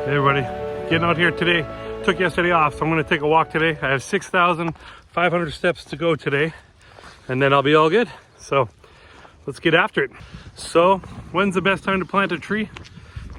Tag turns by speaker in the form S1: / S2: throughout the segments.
S1: Hey everybody, getting out here today. Took yesterday off, so I'm going to take a walk today. I have 6,500 steps to go today, and then I'll be all good. So let's get after it. So when's the best time to plant a tree?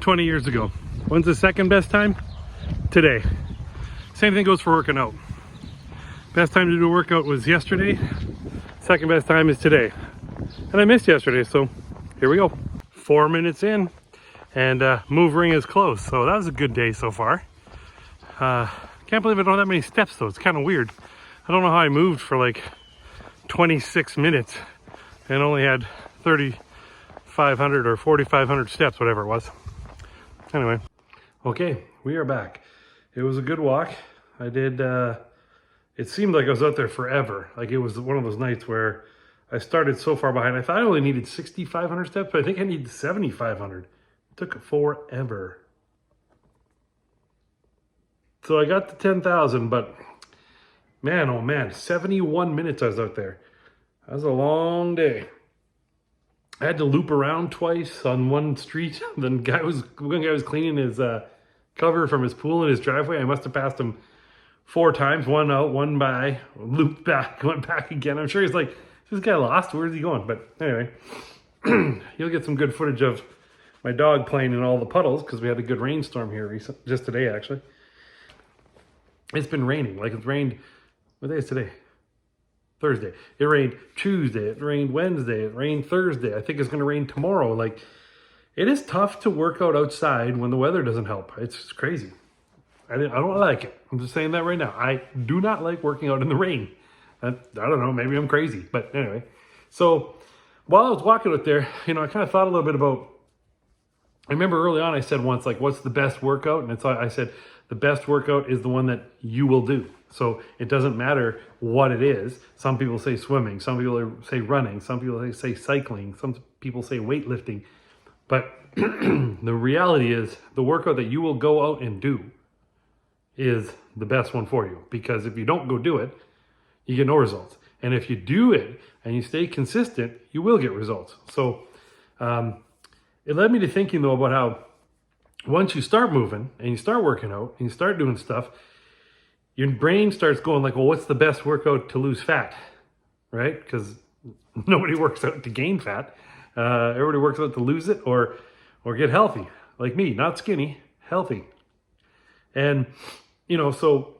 S1: 20 years ago. When's the second best time? Today. Same thing goes for working out. Best time to do a workout was yesterday. Second best time is today. And I missed yesterday, so here we go. 4 minutes in. And move ring is closed, so that was a good day so far. Can't believe I don't have that many steps though. It's kind of weird. I don't know how I moved for like 26 minutes and only had 3,500 or 4,500 steps, whatever it was. Anyway, okay, we are back. It was a good walk. I did, it seemed like I was out there forever. Like it was one of those nights where I started so far behind. I thought I only needed 6,500 steps, but I think I needed 7,500. Took forever. So I got to 10,000, but man, oh man, 71 minutes I was out there. That was a long day. I had to loop around twice on one street. One guy was cleaning his cover from his pool in his driveway. I must have passed him 4 times, one out, one by, looped back, went back again. I'm sure he's like, this guy lost, where's he going? But anyway, you'll get some good footage of my dog playing in all the puddles because we had a good rainstorm here just today, actually. It's been raining. Like it's rained, what day is today? Thursday. It rained Tuesday. It rained Wednesday. It rained Thursday. I think it's going to rain tomorrow. Like it is tough to work out outside when the weather doesn't help. It's crazy. I don't like it. I'm just saying that right now. I do not like working out in the rain. I don't know. Maybe I'm crazy. But anyway. So while I was walking out there, I kind of thought a little bit about, I remember early on I said once, like, what's the best workout? And I said, the best workout is the one that you will do. So it doesn't matter what it is. Some people say swimming. Some people say running. Some people say cycling. Some people say weightlifting. But the reality is the workout that you will go out and do is the best one for you. Because if you don't go do it, you get no results. And if you do it and you stay consistent, you will get results. So, it led me to thinking though about how once you start moving and you start working out and you start doing stuff, your brain starts going like, well, what's the best workout to lose fat, right? Because nobody works out to gain fat. Everybody works out to lose it or get healthy, like me, not skinny, healthy. And, so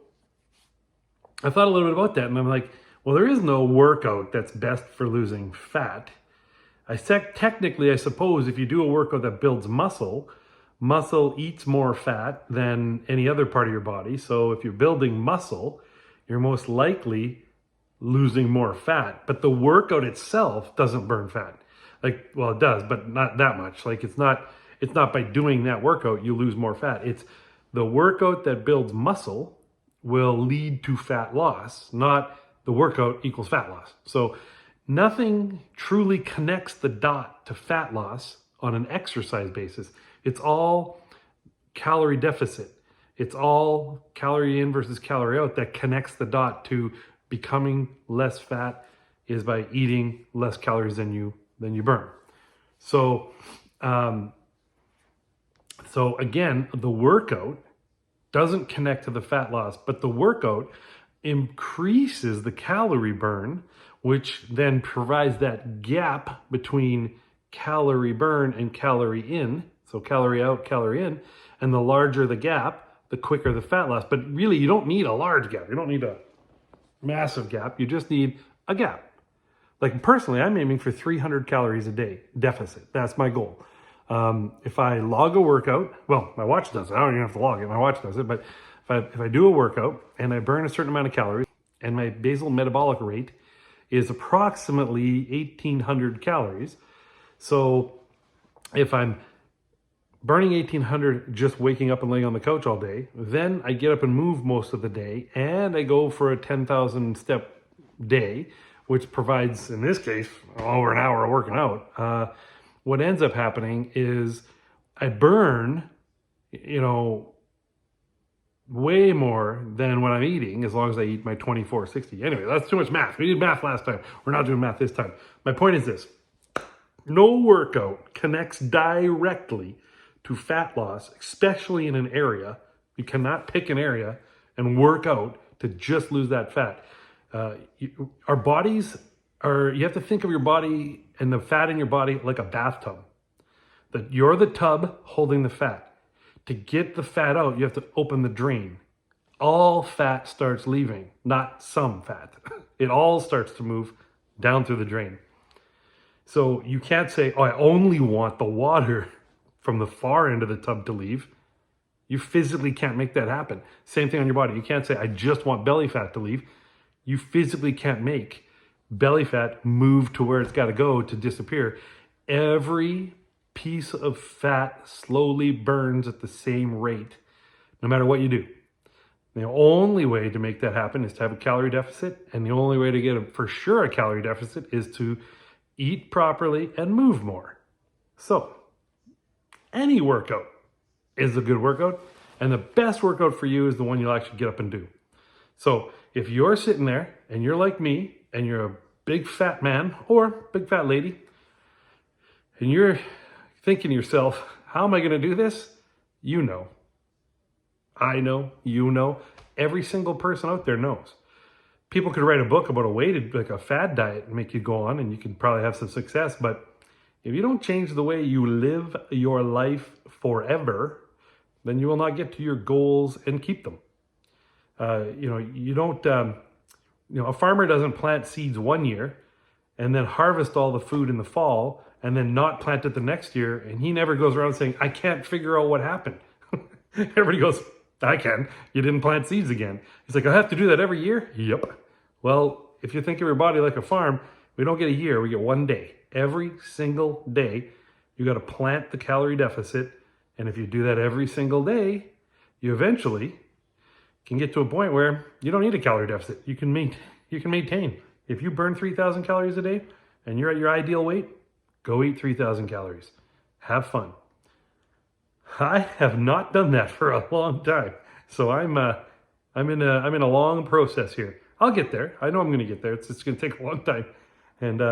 S1: I thought a little bit about that and I'm like, well, there is no workout that's best for losing fat. Technically, I suppose if you do a workout that builds muscle eats more fat than any other part of your body. So if you're building muscle, you're most likely losing more fat. But the workout itself doesn't burn fat. Like, well, it does, but not that much. Like it's not by doing that workout you lose more fat. It's the workout that builds muscle will lead to fat loss, not the workout equals fat loss. So nothing truly connects the dot to fat loss on an exercise basis. It's all calorie deficit. It's all calorie in versus calorie out that connects the dot to becoming less fat is by eating less calories than you burn. So, so again, the workout doesn't connect to the fat loss, but the workout increases the calorie burn, which then provides that gap between calorie burn and calorie in. So calorie out, calorie in. And the larger the gap, the quicker the fat loss. But really, you don't need a large gap. You don't need a massive gap. You just need a gap. Like personally, I'm aiming for 300 calories a day deficit. That's my goal. If I log a workout, well, my watch does it. I don't even have to log it. My watch does it. But if I do a workout and I burn a certain amount of calories and my basal metabolic rate is approximately 1,800 calories. So if I'm burning 1,800 just waking up and laying on the couch all day, then I get up and move most of the day and I go for a 10,000 step day, which provides, in this case, over an hour of working out. What ends up happening is I burn, way more than what I'm eating as long as I eat my 2460. Anyway, that's too much math. We did math last time. We're not doing math this time. My point is this. No workout connects directly to fat loss, especially in an area. You cannot pick an area and work out to just lose that fat. Our bodies are, you have to think of your body and the fat in your body like a bathtub. That you're the tub holding the fat. To get the fat out, you have to open the drain. All fat starts leaving, not some fat. It all starts to move down through the drain. So you can't say, oh, I only want the water from the far end of the tub to leave. You physically can't make that happen. Same thing on your body. You can't say, I just want belly fat to leave. You physically can't make belly fat move to where it's got to go to disappear. Every piece of fat slowly burns at the same rate, no matter what you do. The only way to make that happen is to have a calorie deficit, and the only way to get for sure a calorie deficit is to eat properly and move more. So, any workout is a good workout, and the best workout for you is the one you'll actually get up and do. So, if you're sitting there and you're like me, and you're a big fat man or big fat lady, and you're thinking to yourself, how am I going to do this? You know. I know, you know, every single person out there knows. People could write a book about a weighted, like a fad diet and make you go on and you can probably have some success. But if you don't change the way you live your life forever, then you will not get to your goals and keep them. A farmer doesn't plant seeds one year and then harvest all the food in the fall and then not plant it the next year. And he never goes around saying, I can't figure out what happened. Everybody goes, I can. You didn't plant seeds again. He's like, I have to do that every year? Yep. Well, if you think of your body like a farm, we don't get a year, we get one day. Every single day, you got to plant the calorie deficit. And if you do that every single day, you eventually can get to a point where you don't need a calorie deficit. You can maintain. If you burn 3,000 calories a day and you're at your ideal weight, go eat 3,000 calories. Have fun. I have not done that for a long time, so I'm in a long process here. I'll get there. I know I'm going to get there. It's going to take a long time, and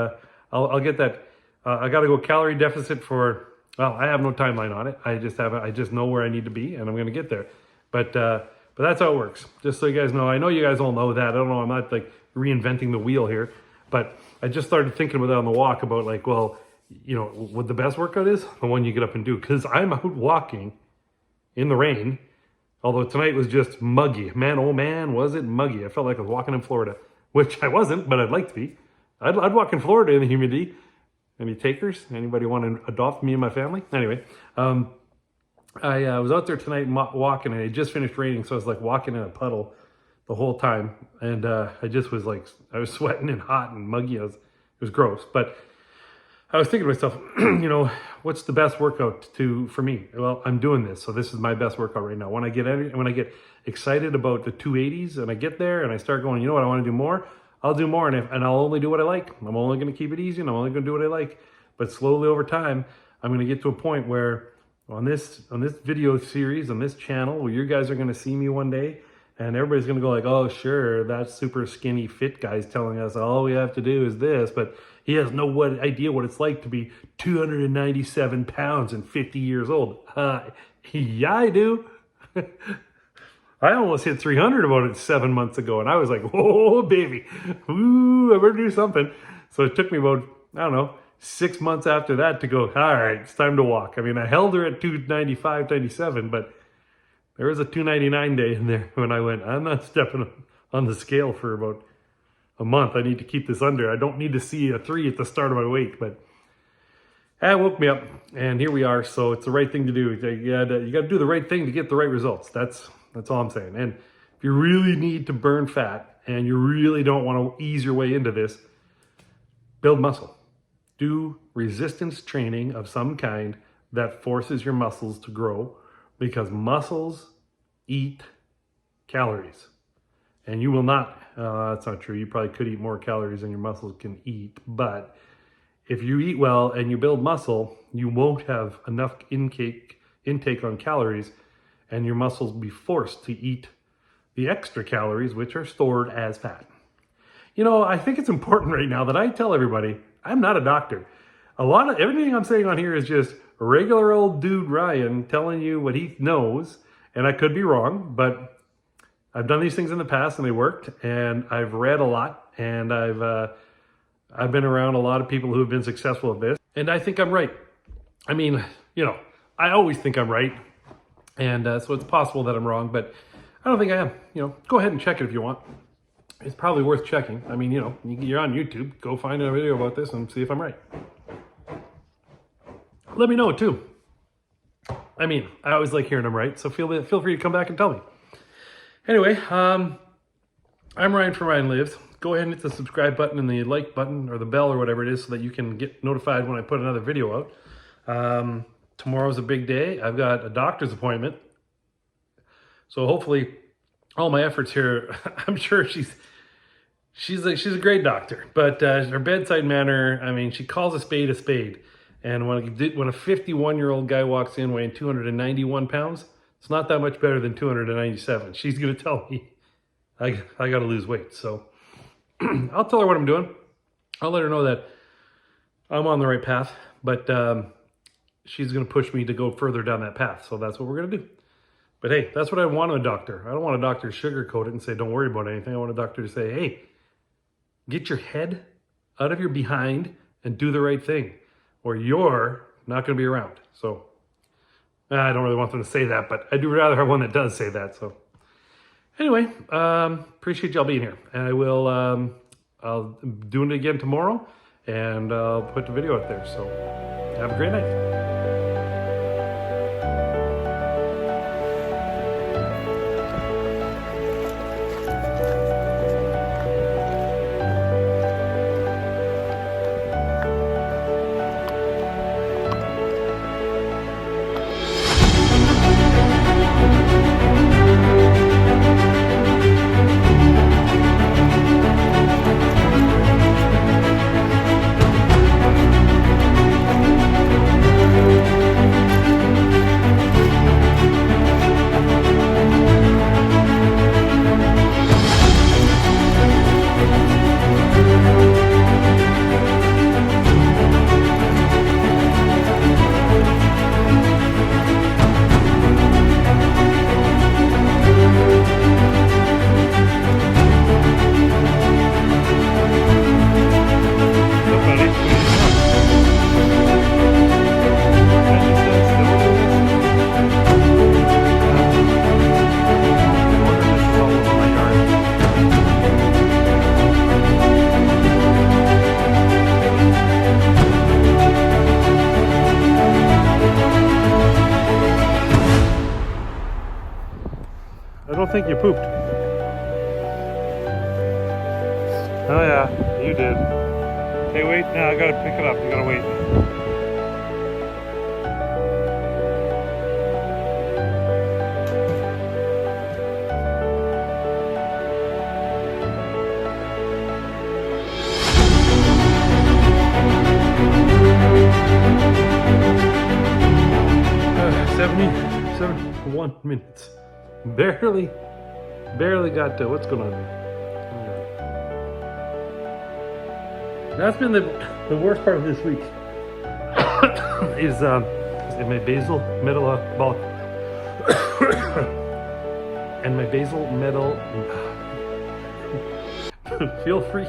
S1: I'll get that. I got to go calorie deficit for. Well, I have no timeline on it. I just know where I need to be, and I'm going to get there. But that's how it works. Just so you guys know, I know you guys all know that. I don't know. I'm not like reinventing the wheel here, but I just started thinking about it on the walk about like, well, you know, what the best workout is? The one you get up and do. Because I'm out walking in the rain, although tonight was just muggy. Man, oh man, was it muggy. I felt like I was walking in Florida, which I wasn't, but I'd like to be. I'd walk in Florida in the humidity. Any takers? Anybody want to adopt me and my family? Anyway, I was out there tonight walking, and it just finished raining, so I was like walking in a puddle the whole time. And I just was like, I was sweating and hot and muggy. It was gross, but I was thinking to myself, you know, what's the best workout for me? Well, I'm doing this, so this is my best workout right now. When I get excited about the 280s and I get there and I start going, you know what, I want to do more, I'll do more, and I'll only do what I like. I'm only going to keep it easy, and I'm only going to do what I like. But slowly over time, I'm going to get to a point where on this video series, on this channel, where you guys are going to see me one day, and everybody's going to go like, oh, sure, that super skinny fit guy's telling us all we have to do is this, but he has no idea what it's like to be 297 pounds and 50 years old. Yeah, I do. I almost hit 300 about 7 months ago, and I was like, whoa, baby. Ooh, I better do something. So it took me about, I don't know, 6 months after that to go, all right, it's time to walk. I mean, I held her at 295, 97, but there was a 299 day in there when I went, I'm not stepping on the scale for about a month. I need to keep this under. I don't need to see a 3 at the start of my weight, but that woke me up, and here we are. So it's the right thing to do. You got to do the right thing to get the right results. That's all I'm saying. And if you really need to burn fat and you really don't want to ease your way into this, build muscle. Do resistance training of some kind that forces your muscles to grow, because muscles eat calories. And you will not, that's not true. You probably could eat more calories than your muscles can eat. But if you eat well and you build muscle, you won't have enough intake on calories, and your muscles will be forced to eat the extra calories, which are stored as fat. You know, I think it's important right now that I tell everybody, I'm not a doctor. a lot of everything I'm saying on here is just regular old dude Ryan telling you what he knows, and I could be wrong, but I've done these things in the past and they worked, and I've read a lot, and I've been around a lot of people who have been successful at this, and I think I'm right. I mean, you know, I always think I'm right, and so it's possible that I'm wrong, but I don't think I am. You know, go ahead and check it if you want. It's probably worth checking. I mean, you know, you're on YouTube. Go find a video about this and see if I'm right. Let me know too. I mean, I always like hearing I'm right, so feel free to come back and tell me. Anyway, I'm Ryan from Ryan Lives. Go ahead and hit the subscribe button and the like button or the bell or whatever it is so that you can get notified when I put another video out. Tomorrow's a big day. I've got a doctor's appointment. So hopefully all my efforts here, I'm sure she's a great doctor, but her bedside manner, I mean, she calls a spade a spade. And when a 51-year-old guy walks in weighing 291 pounds, it's not that much better than 297. She's going to tell me I got to lose weight. So I'll tell her what I'm doing. I'll let her know that I'm on the right path, but she's going to push me to go further down that path. So that's what we're going to do. But hey, that's what I want in a doctor. I don't want a doctor to sugarcoat it and say, don't worry about anything. I want a doctor to say, hey, get your head out of your behind and do the right thing, or you're not going to be around. So I don't really want them to say that, but I do rather have one that does say that. So anyway, appreciate y'all being here. And I'll do it again tomorrow, and I'll put the video out there. So have a great night. I don't think you pooped. Oh yeah, you did. Hey, wait, no, I gotta pick it up. You gotta wait. Uh, 71 minutes. Barely got to. What's going on here? That's been the worst part of this week. is my basal metabolic and my basal metal. Feel free.